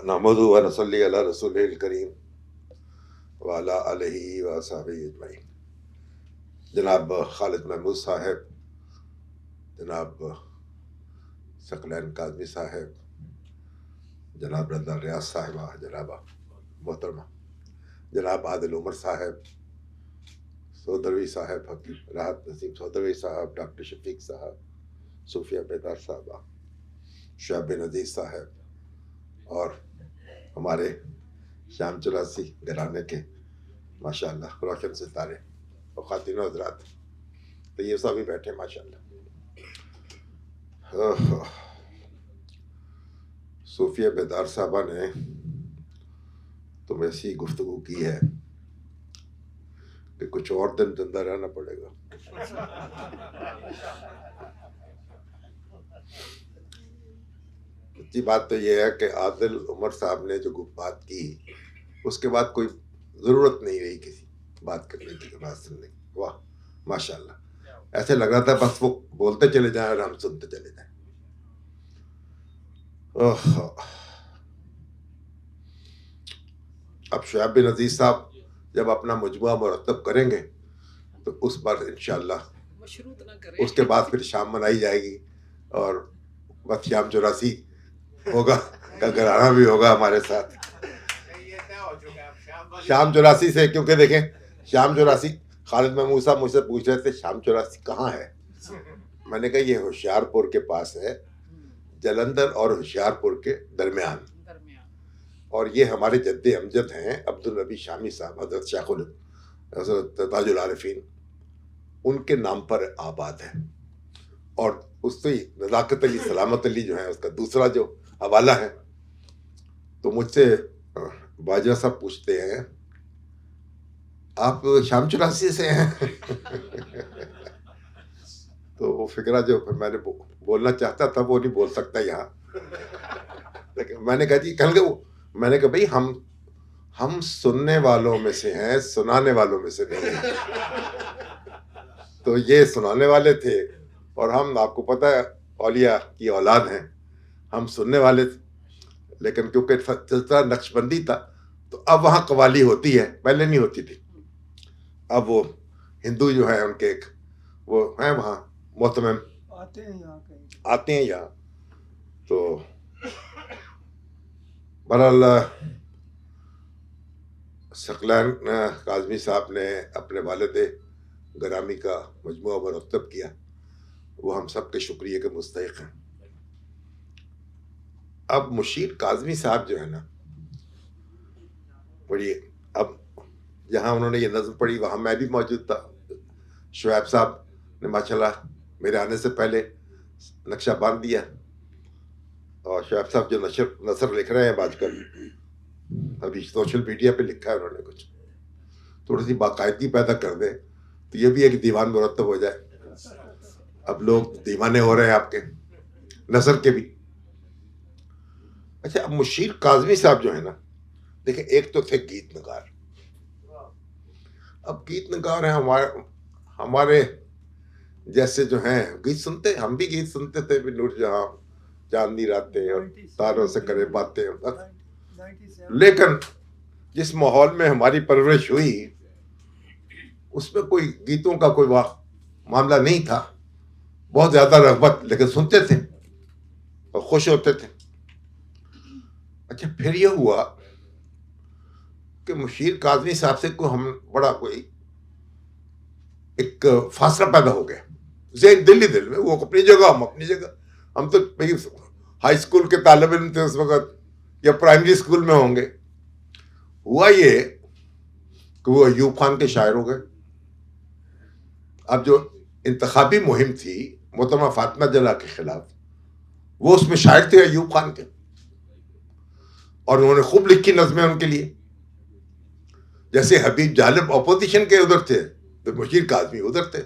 نحمدہ و نصلی علی رسول الکریم وعلی آلہ و اصحابہ اجمعین۔ جناب خالد محمود صاحب، جناب ثقلین کاظمی صاحب، جناب رضا ریاض صاحبہ، جناب محترمہ جناب عادل عمر صاحب، سودروی صاحب، حکیم راحت نسیم سودروی صاحب، ڈاکٹر شفیق صاحب، صوفیہ بیدار صاحبہ، شعیب نذیر صاحب، اور ہمارے شام چوراسی گھرانے کے ماشاءاللہ روشن ستارے اور خواتین و حضرات، تو یہ سب بھی بیٹھے ماشاءاللہ۔ صوفیہ بیدار صاحبہ نے تم ایسی گفتگو کی ہے کہ کچھ اور دن زندہ رہنا پڑے گا۔ سچی بات تو یہ ہے کہ عادل عمر صاحب نے جو بات کی اس کے بعد کوئی ضرورت نہیں رہی کسی بات کرنے کی، بات سننے کی۔ واہ ماشاءاللہ، ایسے لگ رہا تھا بس وہ بولتے چلے جائیں اور ہم سنتے چلے جائیں۔ اب شعیب نذیر صاحب جب اپنا مجموعہ مرتب کریں گے تو اس پر انشاءاللہ اس کے بعد پھر شام منائی جائے گی، اور بس شام چوراسی ہوگا کا گھرانہ بھی ہوگا ہمارے ساتھ۔ شام چوراسی سے، کیونکہ دیکھیں شام چوراسی، خالد محمود صاحب مجھ سے پوچھ رہے تھے شام چوراسی کہاں ہے؟ میں نے کہا یہ ہوشیار پور کے پاس ہے، جلندھر اور ہوشیار پور کے درمیان، اور یہ ہمارے جد امجد ہیں عبدالنبی شامی صاحب، حضرت شیخ حضرت تاج العارفین، ان کے نام پر آباد ہے۔ اور اس سے نزاکت علی سلامت علی جو ہے اس کا دوسرا جو حوالہ ہے، تو مجھ سے باجوہ صاحب پوچھتے ہیں آپ شام چوراسی سے ہیں؟ تو وہ فکرہ جو میں نے بولنا چاہتا تھا وہ نہیں بول سکتا یہاں، لیکن میں نے کہا جی میں نے کہا بھائی ہم سننے والوں میں سے ہیں، سنانے والوں میں سے نہیں ہیں۔ تو یہ سنانے والے تھے اور ہم، آپ کو پتہ ہے اولیاء کی اولاد ہیں، ہم سننے والے تھے، لیکن کیونکہ سلسلہ نقش بندی تھا تو اب وہاں قوالی ہوتی ہے، پہلے نہیں ہوتی تھی۔ اب وہ ہندو جو ہیں ان کے ایک وہ ہیں وہاں محتمم آتے ہیں یہاں، تو بہرحال ثقلین کاظمی صاحب نے اپنے والد گرامی کا مجموعہ مرتب کیا، وہ ہم سب کے شکریہ کے مستحق ہیں۔ اب مشیر کاظمی صاحب جو ہے نا، پڑھیے، اب جہاں انہوں نے یہ نظم پڑھی وہاں میں بھی موجود تھا۔ شعیب صاحب نے ماشاءاللہ میرے آنے سے پہلے نقشہ باندھ دیا، اور شعیب صاحب جو نثر لکھ رہے ہیں آج کل، ابھی سوشل میڈیا پہ لکھا ہے انہوں نے، کچھ تھوڑی سی باقاعدگی پیدا کر دیں تو یہ بھی ایک دیوان مرتب ہو جائے۔ اب لوگ دیوانے ہو رہے ہیں آپ کے نثر کے بھی۔ اچھا، اب مشیر کاظمی صاحب جو ہے نا، دیکھیں ایک تو تھے گیت نگار۔ اب گیت نگار ہیں ہمارے جیسے جو ہیں، گیت سنتے، ہم بھی گیت سنتے تھے، بھی نور جہاں چاندنی راتیں اور تاروں سے کرے باتیں، لیکن جس ماحول میں ہماری پرورش ہوئی اس میں کوئی گیتوں کا کوئی معاملہ نہیں تھا، بہت زیادہ رغبت، لیکن سنتے تھے اور خوش ہوتے تھے۔ اچھا، پھر یہ ہوا کہ مشیر کاظمی صاحب سے ہم بڑا کوئی ایک فاصلہ پیدا ہو گیا، ذہن دل ہی دل میں، وہ اپنی جگہ ہم اپنی جگہ۔ ہم تو ہائی اسکول کے طالب علم تھے اس وقت، یا پرائمری اسکول میں ہوں گے۔ ہوا یہ کہ وہ ایوب خان کے شاعر ہو گئے۔ اب جو انتخابی مہم تھی محترمہ فاطمہ جلا کے خلاف، وہ اس میں شاعر تھے ایوب خان کے، اور انہوں نے خوب لکھی نظمیں ان کے لیے۔ جیسے حبیب جالب اپوزیشن کے ادھر تھے تو مشیر کاظمی ادھر تھے،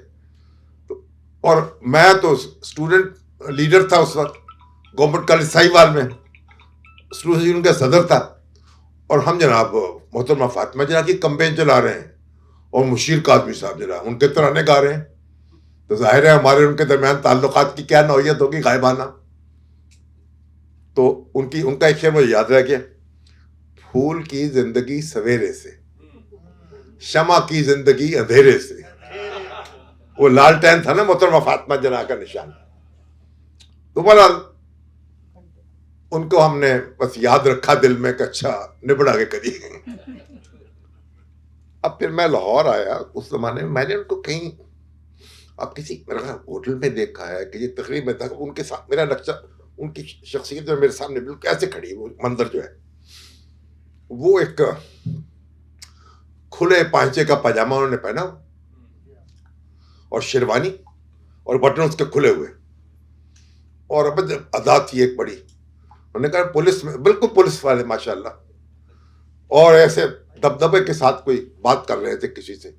اور میں تو اسٹوڈنٹ لیڈر تھا اس وقت، گورنمنٹ کالج ساہیوال میں اسٹوڈنٹ یونین کا صدر تھا، اور ہم جناب محترمہ فاطمہ جناب کی کمپین چلا رہے ہیں، اور مشیر کاظمی صاحب جناب ان کے ترانے گا رہے ہیں، تو ظاہر ہے ہمارے ان کے درمیان تعلقات کی کیا نوعیت ہوگی غائبانہ۔ تو ان کا ایک شعر مجھے یاد رہ گیا پھول کی زندگی سویرے سے، شمع کی زندگی اندھیرے سے. وہ لالٹین تھا نا محترمہ فاطمہ جناح کا نشان. تو بہرحال ان کو ہم نے بس یاد رکھا دل میں کہ اچھا نبڑا کے کری. اب پھر میں لاہور آیا. اس زمانے میں نے ان کو کہیں اب کسی ہوٹل میں دیکھا ہے کہ یہ تقریب میں تھا. ان کے ساتھ میرا نقشہ، ان کی شخصیت جو میرے سامنے بالکل کیسے کھڑی، وہ منظر جو ہے، وہ ایک کھلے پانچے کا پاجامہ انہوں نے پہنا اور شیروانی اور بٹن اس کے کھلے ہوئے، اور اب ادا تھی ایک بڑی. انہوں نے کہا پولیس میں، بالکل پولیس والے ماشاءاللہ، اور ایسے دبدبے کے ساتھ کوئی بات کر رہے تھے کسی سے،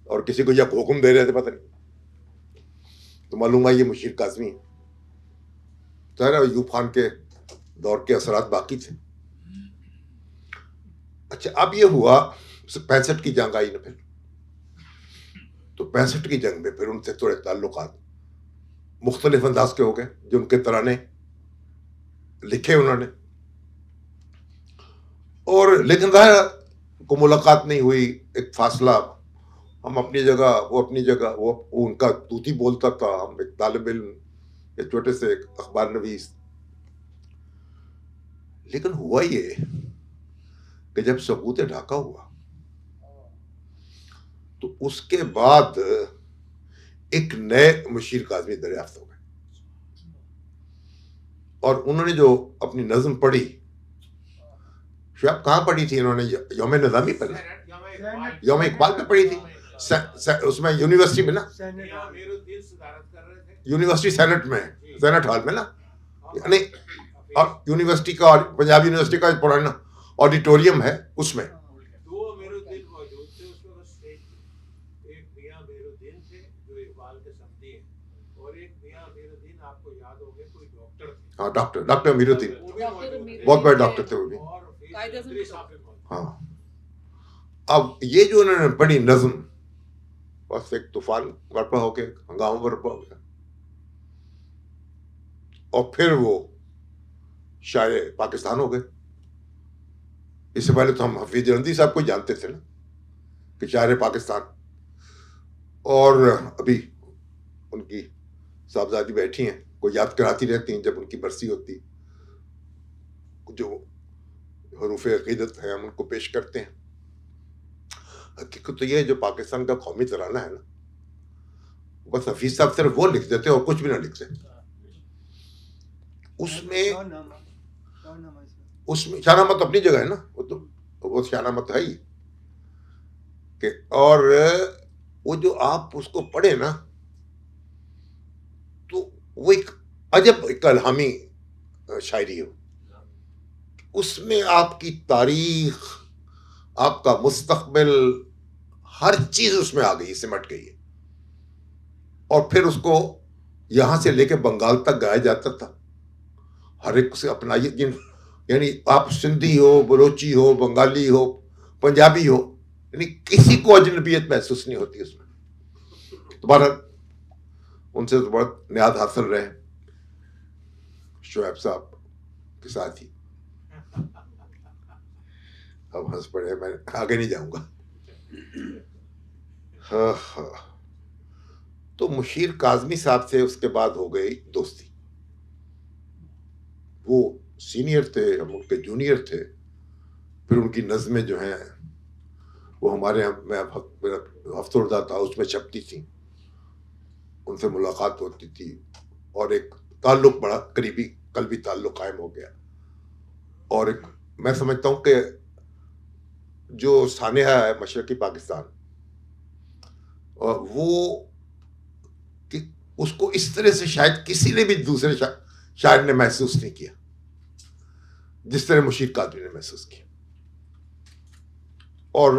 اور کسی کو یا حکم دے رہے تھے، پتہ نہیں. تو معلوم ہے یہ مشیر کاظمی ہے. ظاہر ہے ایوب خان کے دور کے اثرات باقی تھے. اچھا اب یہ ہوا 65 کی جنگ آئی نا. پھر تو 65 کی جنگ میں پھر ان سے تھوڑے تعلقات مختلف انداز کے ہو گئے، جو ان کے ترانے لکھے انہوں نے. اور لیکن ظاہر کو ملاقات نہیں ہوئی، ایک فاصلہ. ہم اپنی جگہ، وہ اپنی جگہ. وہ ان کا طوطی بولتا تھا، ہم ایک طالب علم، ایک چھوٹے سے ایک اخبار نویس. لیکن ہوا یہ کہ جب سقوط ڈھاکہ ہوا تو اس کے بعد ایک نئے مشیر کاظمی دریافت ہو گئے. اور انہوں نے جو اپنی نظم پڑھی، شاید کہاں پڑھی تھی انہوں نے؟ یوم نظامی پر، یوم اقبال پہ پڑھی تھی. اس میں یونیورسٹی میں نا، یونیورسٹی سینٹ میں، سینٹ ہال میں نا، یعنی اور یونیورسٹی کا، اور پنجاب یونیورسٹی کا پرانا آڈیٹوریم ہے، اس میں. ہاں ڈاکٹر امیر الدین، بہت بڑے ڈاکٹر تھے وہ بھی. ہاں اب یہ جو انہوں نے پڑھی نظم، بس ایک طوفان برپا ہو کے، ہنگامہ برپا ہو گیا. اور پھر وہ شاعر پاکستان ہو گئے. اس سے پہلے تو ہم حفیظ جلندی صاحب کو جانتے تھے نا کہ شاعر پاکستان. اور ابھی ان کی صاحبزادی بیٹھی ہیں، کو یاد کراتی رہتی ہیں جب ان کی برسی ہوتی. جو حروف عقیدت ہیں ہم ان کو پیش کرتے ہیں. حقیقت تو یہ ہے جو پاکستان کا قومی ترانہ ہے نا، بس حفیظ صاحب صرف وہ لکھ دیتے اور کچھ بھی نہ لکھتے. اس میں شاہ نامہ تو اپنی جگہ ہے نا، وہ تو وہ شاہ نامہ تو ہے ہی کہ. اور وہ جو آپ اس کو پڑھے نا تو وہ ایک عجب ایک الہامی شاعری ہو. اس میں آپ کی تاریخ، آپ کا مستقبل، ہر چیز اس میں آ گئی، سمٹ گئی ہے. اور پھر اس کو یہاں سے لے کے بنگال تک گایا جاتا تھا. ہر ایک سے اپنا، یعنی آپ سندھی ہو، بلوچی ہو، بنگالی ہو، پنجابی ہو، یعنی کسی کو اجنبیت محسوس نہیں ہوتی اس میں. دوبارہ ان سے تو بہت نیاز حاصل رہے شعیب صاحب کے ساتھ ہی. اب ہنس پڑے، میں آگے نہیں جاؤں گا. تو مشیر کاظمی صاحب سے اس کے بعد ہو گئی دوستی. وہ سینئر تھے، ہم ان کے جونیئر تھے. پھر ان کی نظمیں جو ہیں وہ ہمارے یہاں، میں ہفتہ اس میں چھپتی تھیں. ان سے ملاقات ہوتی تھی اور ایک تعلق بڑا قریبی قلبی تعلق قائم ہو گیا. اور ایک میں سمجھتا ہوں کہ جو سانحہ ہے مشرقی پاکستان، وہ اس کو اس طرح سے شاید کسی نے بھی دوسرے شاعر نے محسوس نہیں کیا جس طرح مشیر قاظمی نے محسوس کیا. اور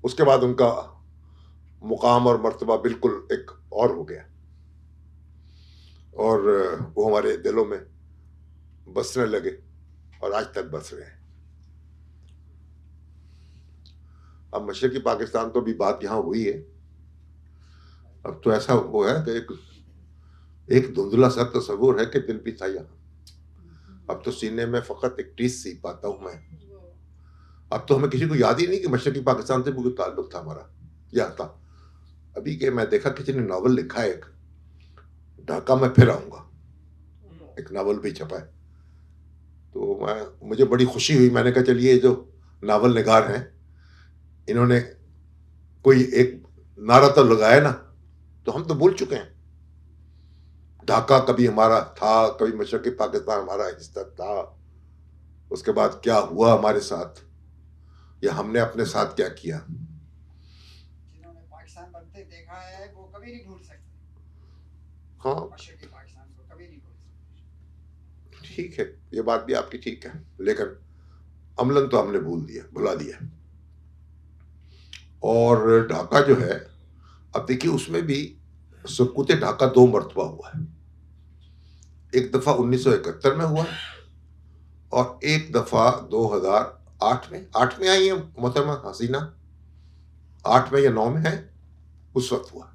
اس کے بعد ان کا مقام اور مرتبہ بالکل ایک اور ہو گیا، اور وہ ہمارے دلوں میں بسنے لگے اور آج تک بس رہے ہیں. اب مشرقی پاکستان تو بھی بات یہاں ہوئی ہے. اب تو ایسا وہ ہے کہ ایک دھندلا سا تصور ہے کہ دل بھی تھا یہاں. اب تو سینے میں فقط ایک ٹیس سی پاتا ہوں میں اب تو ہمیں کسی کو یاد ہی نہیں کہ مشرقی پاکستان سے بھی کوئی تعلق تھا ہمارا یا تھا. ابھی کہ میں دیکھا کسی نے ناول لکھا ہے ایک، ڈھاکہ میں پھر آؤں گا، ایک ناول بھی چھپا ہے. تو مجھے بڑی خوشی ہوئی. میں نے کہا چلیے یہ جو ناول نگار ہیں انہوں نے کوئی ایک نعرہ تو لگایا نا، تو ہم تو بھول چکے ہیں. ڈھاکہ کبھی ہمارا تھا، کبھی مشرقی پاکستان ہمارا حصہ تھا، اس کے بعد کیا ہوا ہمارے ساتھ یا ہم نے اپنے ساتھ کیا کیا. جنہوں نے پاکستان بنتے دیکھا ہے وہ کبھی نہیں بھول سکتے. ہاں مشرقی پاکستان کو کبھی نہیں بھول سکتے. ٹھیک ہے، یہ بات بھی آپ کی ٹھیک ہے، لیکن عملاً تو ہم نے بھلا دیا. اور ڈھاکہ جو ہے، اب دیکھیے اس میں بھی سقوط ڈھاکہ 2 مرتبہ ہوا ہے. ایک دفعہ 1971 میں ہوا اور ایک دفعہ 2008 میں. 8 میں آئی ہے محترمہ حسینہ، 8 میں یا 9 میں ہے، اس وقت ہوا.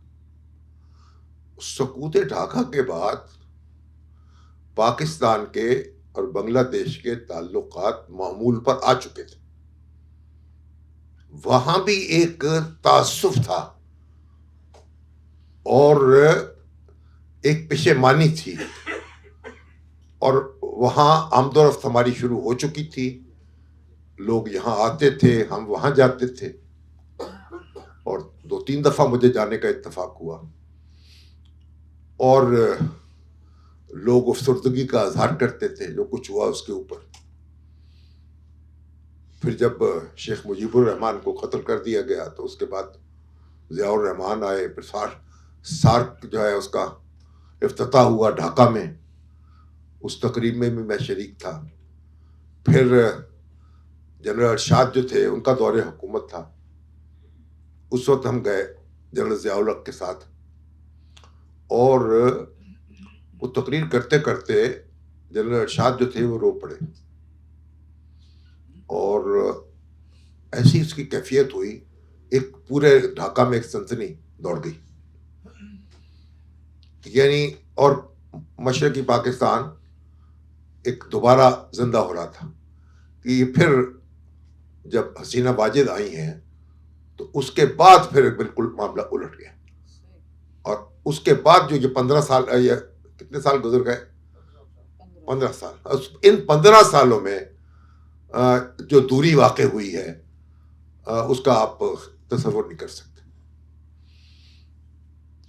سقوط ڈھاکہ کے بعد پاکستان کے اور بنگلہ دیش کے تعلقات معمول پر آ چکے تھے. وہاں بھی ایک تعصب تھا اور ایک پشیمانی تھی، اور وہاں آمد و رفت ہماری شروع ہو چکی تھی. لوگ یہاں آتے تھے، ہم وہاں جاتے تھے، اور 2-3 دفعہ مجھے جانے کا اتفاق ہوا. اور لوگ افسردگی کا اظہار کرتے تھے جو کچھ ہوا اس کے اوپر. پھر جب شیخ مجیب الرحمان کو قتل کر دیا گیا تو اس کے بعد ضیاء الرحمان آئے. پھر سارک جو ہے اس کا افتتاح ہوا ڈھاکہ میں، اس تقریب میں بھی میں شریک تھا. پھر جنرل ارشاد جو تھے ان کا دور حکومت تھا، اس وقت ہم گئے جنرل ضیاء الحق کے ساتھ، اور وہ تقریر کرتے کرتے جنرل ارشاد جو تھے وہ رو پڑے. اور ایسی اس کی کیفیت ہوئی، ایک پورے ڈھاکہ میں ایک سنسنی دوڑ گئی. یعنی اور مشرقی پاکستان ایک دوبارہ زندہ ہو رہا تھا. کہ یہ پھر جب حسینہ واجد آئی ہیں تو اس کے بعد پھر بالکل معاملہ الٹ گیا. اور اس کے بعد جو یہ 15 سال یا کتنے سال گزر گئے، 15 سال، ان 15 سالوں میں جو دوری واقع ہوئی ہے اس کا آپ تصور نہیں کر سکتے.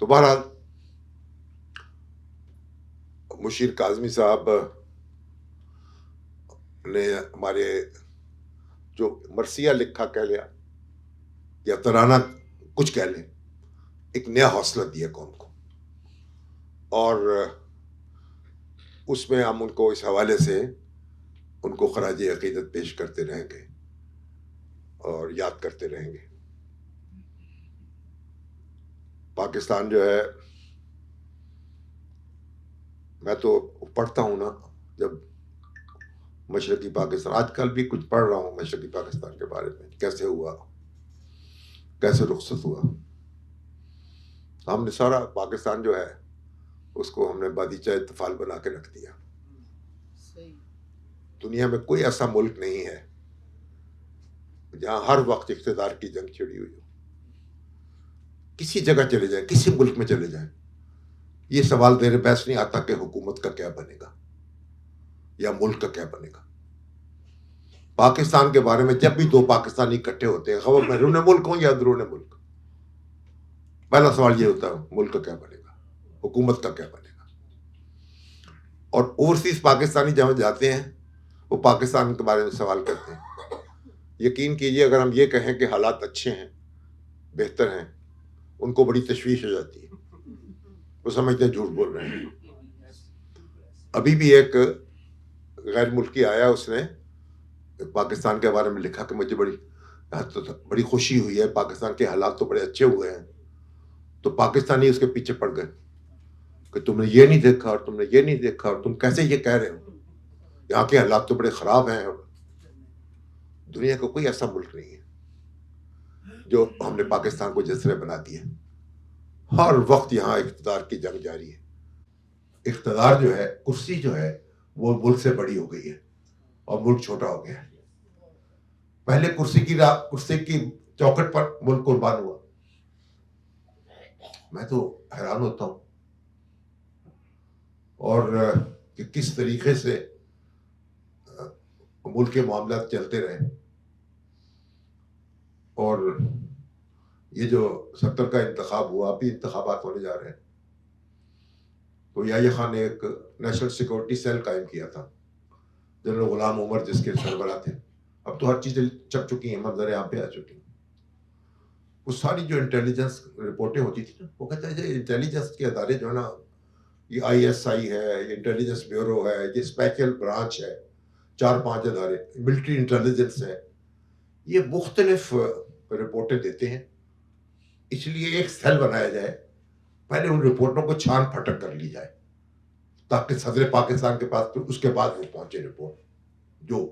تو بہرحال مشیر کاظمی صاحب نے ہمارے جو مرثیہ لکھا کہہ لیا یا ترانہ کچھ کہہ لیں، ایک نیا حوصلہ دیا قوم کو. اور اس میں ہم ان کو اس حوالے سے ان کو خراج عقیدت پیش کرتے رہیں گے اور یاد کرتے رہیں گے. پاکستان جو ہے، میں تو پڑھتا ہوں نا جب مشرقی پاکستان، آج کل بھی کچھ پڑھ رہا ہوں مشرقی پاکستان کے بارے میں، کیسے ہوا، کیسے رخصت ہوا. ہم نے سارا پاکستان جو ہے اس کو ہم نے بادیچہ اطفال بنا کے رکھ دیا. دنیا میں کوئی ایسا ملک نہیں ہے جہاں ہر وقت اقتدار کی جنگ چھڑی ہوئی ہو. کسی جگہ چلے جائیں، کسی ملک میں چلے جائیں، یہ سوال میرے پاس نہیں آتا کہ حکومت کا کیا بنے گا یا ملک کا کیا بنے گا. پاکستان کے بارے میں جب بھی 2 پاکستانی اکٹھے ہوتے ہیں، خبر بیرون ملک ہوں یا اندرون ملک، پہلا سوال یہ ہوتا ہے ملک کا کیا بنے گا، حکومت کا کیا بنے گا. اور اوورسیز پاکستانی جہاں جاتے ہیں وہ پاکستان کے بارے میں سوال کرتے ہیں. یقین کیجئے اگر ہم یہ کہیں کہ حالات اچھے ہیں، بہتر ہیں، ان کو بڑی تشویش ہو جاتی ہے، وہ سمجھتے ہیں جھوٹ بول رہے ہیں. ابھی بھی ایک غیر ملکی آیا، اس نے پاکستان کے بارے میں لکھا کہ مجھے بڑی خوشی ہوئی ہے، پاکستان کے حالات تو بڑے اچھے ہوئے ہیں. تو پاکستانی اس کے پیچھے پڑ گئے کہ تم نے یہ نہیں دیکھا اور تم نے یہ نہیں دیکھا اور تم کیسے یہ کہہ رہے ہو، یہاں کے حالات تو بڑے خراب ہیں. دنیا کا کوئی ایسا ملک نہیں ہے جو ہم نے پاکستان کو جسرے بنا دیا. ہر وقت یہاں اقتدار کی جنگ جاری ہے. اقتدار جو ہے، کرسی جو ہے، وہ ملک سے بڑی ہو گئی ہے اور ملک چھوٹا ہو گیا ہے. پہلے کرسی کی چوکھٹ پر ملک قربان ہوا. میں تو حیران ہوتا ہوں اور کہ کس طریقے سے ملک کے معاملات چلتے رہے. اور یہ جو 70 کا انتخاب ہوا، ابھی انتخابات ہونے جا رہے ہیں، تو یحییٰ خان نے ایک نیشنل سیکورٹی سیل قائم کیا تھا، جنرل غلام عمر جس کے سربراہ تھے. اب تو ہر چیزیں چھپ چکی ہیں، منظر عام پہ آ چکی ہیں. وہ ساری جو انٹیلیجنس رپورٹیں ہوتی تھیں، وہ کہتے ہیں یہ انٹیلیجنس کے ادارے جو ہے نا، یہ ISI ہے، یہ انٹیلیجنس بیورو ہے، یہ اسپیشل برانچ ہے، 4-5 ادارے، ملٹری انٹیلیجنس ہے، یہ مختلف رپورٹیں دیتے ہیں. اس لیے ایک سیل بنایا جائے، پہلے ان رپورٹوں کو چھان پھٹک کر لی جائے، تاکہ صدر پاکستان کے پاس اس کے بعد وہ پہنچے رپورٹ جو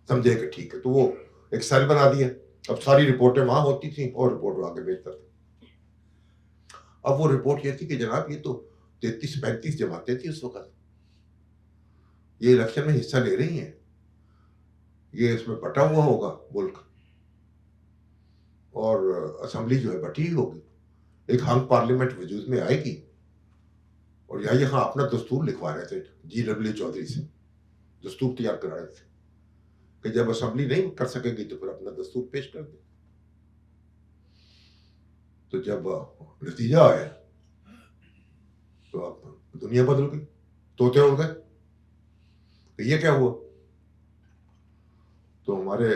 سمجھے کہ ٹھیک ہے. تو وہ ایک سیل بنا دیا. اب ساری رپورٹیں وہاں ہوتی تھیں اور رپورٹ وہ آگے بھیجتا تھا. اب وہ رپورٹ یہ تھی کہ جناب یہ تو 33-35 جماعتیں تھیں اس وقت، یہ الیکشن میں حصہ لے رہی ہیں، یہ اس میں بٹا ہوا ہوگا ملک، اور اسمبلی جو ہے بٹی ہی ہوگی، ایک ہنگ پارلیمنٹ وجود میں آئے گی. اور یحییٰ خان اپنا دستور لکھوا رہے تھے GW چودھری سے، دستور تیار کرا رہے تھے کہ جب اسمبلی نہیں کر سکے گی تو پھر اپنا دستور پیش کر دیں. تو جب نتیجہ آیا تو اب دنیا بدل گئی، طوطے اڑ گئے کہ یہ کیا ہوا. تو ہمارے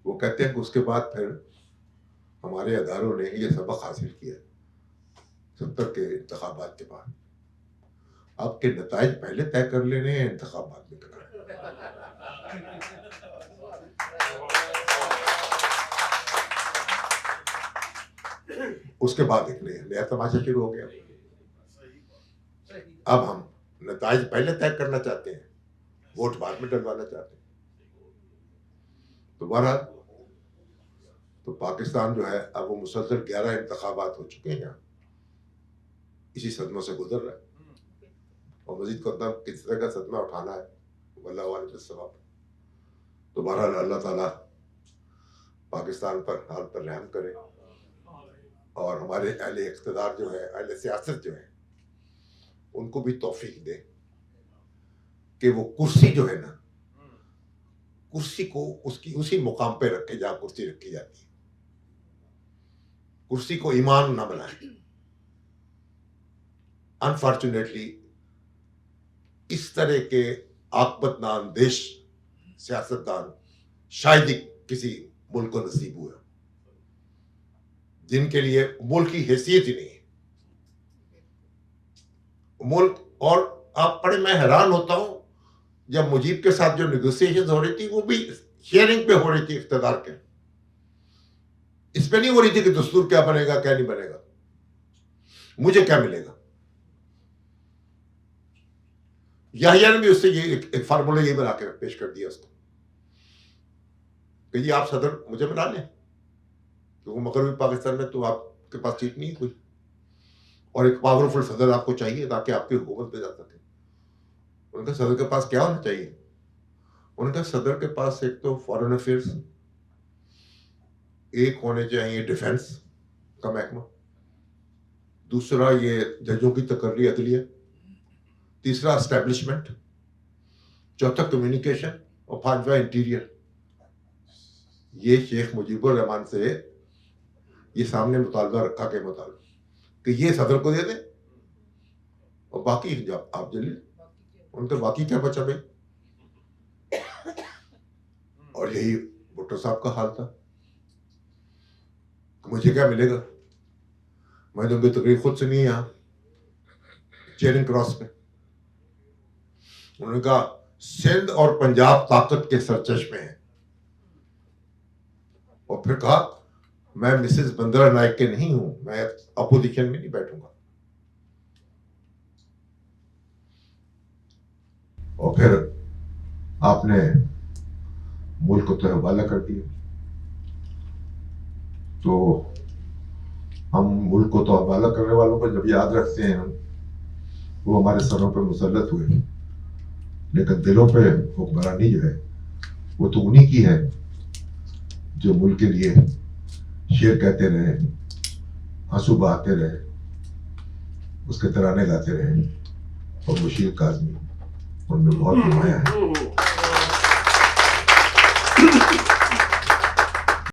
وہ کہتے ہیں کہ اس کے بعد پھر ہمارے اداروں نے یہ سبق حاصل کیا 70 کے انتخابات کے بعد. آپ کے نتائج پہلے طے کر لینے ہیں، انتخابات میں کرنا. اس کے بعد ایک نیا تماشا شروع ہو گیا. اب ہم نتائج پہلے طے کرنا چاہتے ہیں، ووٹ بعد میں ڈلوانا چاہتے ہیں. تو بہرحال تو پاکستان جو ہے اب وہ مسلسل 11 انتخابات ہو چکے ہیں، اسی صدموں سے گزر رہا ہے، اور مزید قدم کس طرح کا صدمہ اٹھانا ہے واللہ عالم بالصواب. تو بہرحال اللہ تعالیٰ پاکستان پر حال پر رحم کرے، اور ہمارے اہل اقتدار جو ہے، اہل سیاست جو ہے، ان کو بھی توفیق دے کہ وہ کرسی جو ہے نا، کرسی کو اسی مقام پہ رکھے جہاں کرسی رکھی جاتی ہے. کرسی کو ایمان نہ بنائیں. انفارچونیٹلی اس طرح کے عاقبت نااندیش سیاستدان شاید ہی کسی ملک کو نصیب ہوئے جن کے لیے ملک کی حیثیت ہی نہیں ہے. ملک، اور آپ پڑھے، میں حیران ہوتا ہوں جب مجیب کے ساتھ جو نیگوسیشن ہو رہی تھی وہ بھی شیئرنگ پہ ہو رہی تھی اقتدار کے، اس پہ نہیں ہو رہی تھی کہ دستور کیا بنے گا کیا نہیں بنے گا، مجھے کیا ملے گا. یحییٰ نے بھی اس سے یہ ایک فارمولہ یہ بنا کے پیش کر دیا اس کو کہ یہ آپ صدر مجھے بنا لیں، کیونکہ مغربی پاکستان میں تو آپ کے پاس سیٹ نہیں ہے کوئی، اور ایک پاورفل صدر آپ کو چاہیے تاکہ آپ کی حکومت پہ جا سکے. ان کا صدر کے پاس کیا ہونا چاہیے؟ ان کا صدر کے پاس ایک تو فارن افیئرس، ایک ہونے چاہیے ڈیفنس کا محکمہ، دوسرا یہ ججوں کی تقرری عدلیہ، تیسرا اسٹیبلشمنٹ، چوتھا کمیونیکیشن، اور پانچواں انٹیریئر. یہ شیخ مجیب الرحمان سے یہ سامنے مطالبہ رکھا کہ مطالبہ کہ یہ صدر کو دے دیں اور باقی آپ جلیں. ان کے باقی کیا بچا بھائی. اور یہی بھٹو صاحب کا حال تھا کہ مجھے کیا ملے گا. میں نے ان کی تقریر خود سنی ہے یہاں چیرنگ کراس میں. انہوں نے کہا سندھ اور پنجاب طاقت کے سرچشمے ہیں، اور پھر کہا میں مسز بندرا نائک کے نہیں ہوں، میں اپوزیشن میں نہیں بیٹھوں گا. اور پھر آپ نے ملک کو تو حوالہ کر دیا. تو ہم ملک کو تو حوالہ کرنے والوں کو جب یاد رکھتے ہیں ہم، وہ ہمارے سروں پہ مسلط ہوئے، لیکن دلوں پہ حکمرانی جو ہے وہ تو انہی کی ہے جو ملک کے لیے شعر کہتے رہے, آنسو بہاتے رہے, اس کے ترانے گاتے رہے, اور بشیر کاظمی ان میں بہت نمایاں ہے.